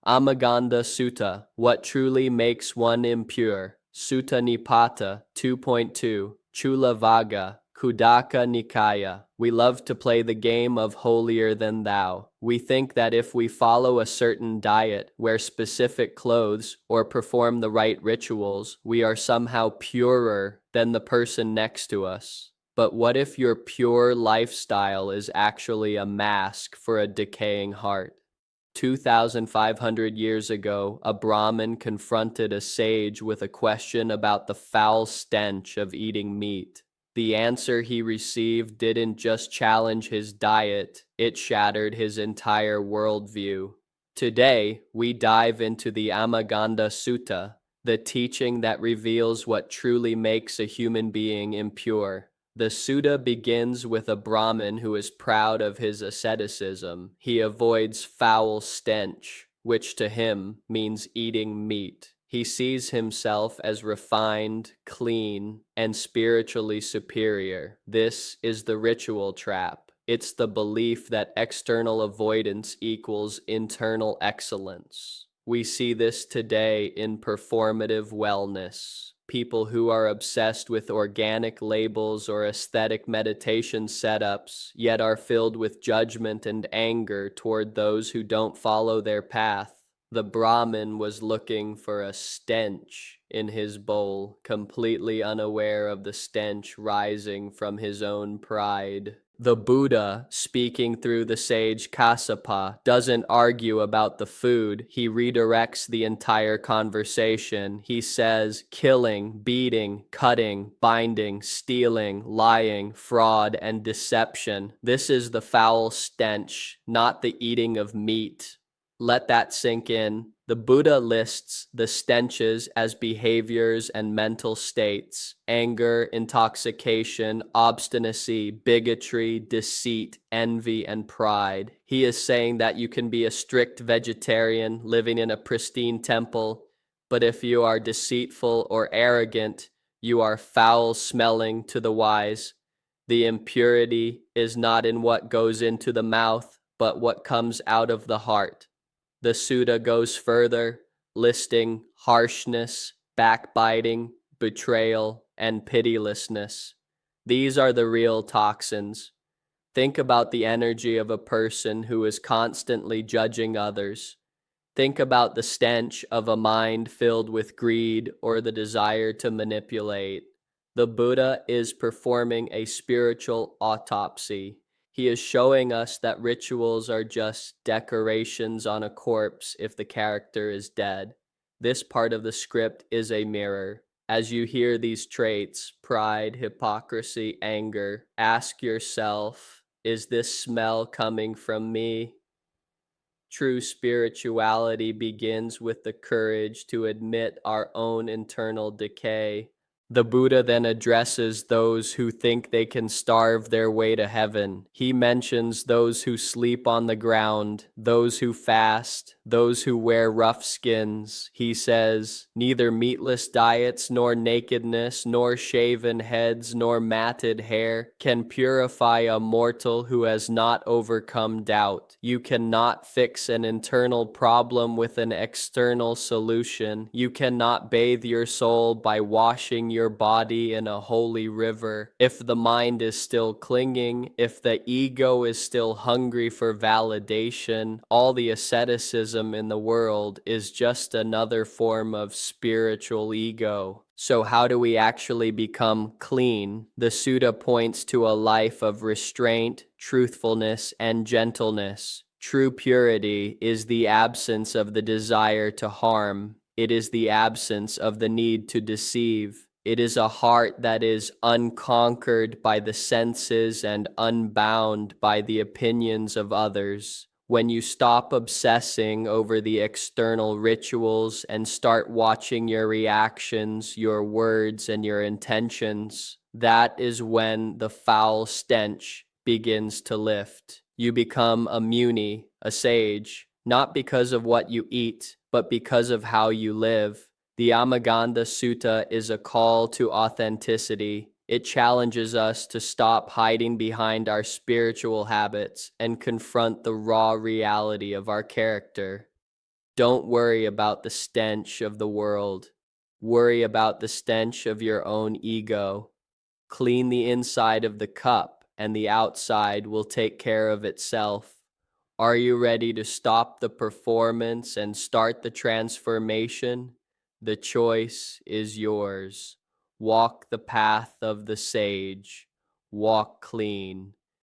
Āmagandha Sutta, What Truly Makes One Impure, Sutta Nipāta 2.2, Cūḻa Vagga, Khuddaka Nikāya. We love to play the game of holier than thou. We think that if we follow a certain diet, wear specific clothes, or perform the right rituals, we are somehow purer than the person next to us. But what if your pure lifestyle is actually a mask for a decaying heart? 2,500 years ago, a Brahmin confronted a sage with a question about the foul stench of eating meat. The answer he received didn't just challenge his diet, it shattered his entire worldview. Today, we dive into the Āmagandha Sutta, the teaching that reveals what truly makes a human being impure. The sutta begins with a Brahmin who is proud of his asceticism. He avoids foul stench, which to him means eating meat. He sees himself as refined, clean, and spiritually superior. This is the ritual trap. It's the belief that external avoidance equals internal excellence. We see this today in performative wellness. People who are obsessed with organic labels or aesthetic meditation setups, yet are filled with judgment and anger toward those who don't follow their path. The Brahmin was looking for a stench in his bowl, completely unaware of the stench rising from his own pride. The Buddha, speaking through the sage Kassapa, doesn't argue about the food. He redirects the entire conversation. He says, killing, beating, cutting, binding, stealing, lying, fraud, and deception. This is the foul stench, not the eating of meat. Let that sink in. The Buddha lists the stenches as behaviors and mental states: anger, intoxication, obstinacy, bigotry, deceit, envy, and pride. He is saying that you can be a strict vegetarian living in a pristine temple, but if you are deceitful or arrogant, you are foul-smelling to the wise. The impurity is not in what goes into the mouth, but what comes out of the heart. The sutta goes further, listing harshness, backbiting, betrayal, and pitilessness. These are the real toxins. Think about the energy of a person who is constantly judging others. Think about the stench of a mind filled with greed or the desire to manipulate. The Buddha is performing a spiritual autopsy. He is showing us that rituals are just decorations on a corpse if the character is dead. This part of the script is a mirror. As you hear these traits, pride, hypocrisy, anger, ask yourself, is this smell coming from me? True spirituality begins with the courage to admit our own internal decay. The Buddha then addresses those who think they can starve their way to heaven. He mentions those who sleep on the ground, those who fast, those who wear rough skins. He says, neither meatless diets, nor nakedness, nor shaven heads, nor matted hair can purify a mortal who has not overcome doubt. You cannot fix an internal problem with an external solution. You cannot bathe your soul by washing your body in a holy river. If the mind is still clinging, if the ego is still hungry for validation, all the asceticism in the world is just another form of spiritual ego. So how do we actually become clean? The sutta points to a life of restraint, truthfulness, and gentleness. True purity is the absence of the desire to harm. It is the absence of the need to deceive. It is a heart that is unconquered by the senses and unbound by the opinions of others. When you stop obsessing over the external rituals and start watching your reactions, your words, and your intentions, that is when the foul stench begins to lift. You become a muni, a sage, not because of what you eat, but because of how you live. The Āmagandha Sutta is a call to authenticity. It challenges us to stop hiding behind our spiritual habits and confront the raw reality of our character. Don't worry about the stench of the world. Worry about the stench of your own ego. Clean the inside of the cup, and the outside will take care of itself. Are you ready to stop the performance and start the transformation? The choice is yours. Walk the path of the sage. Walk clean.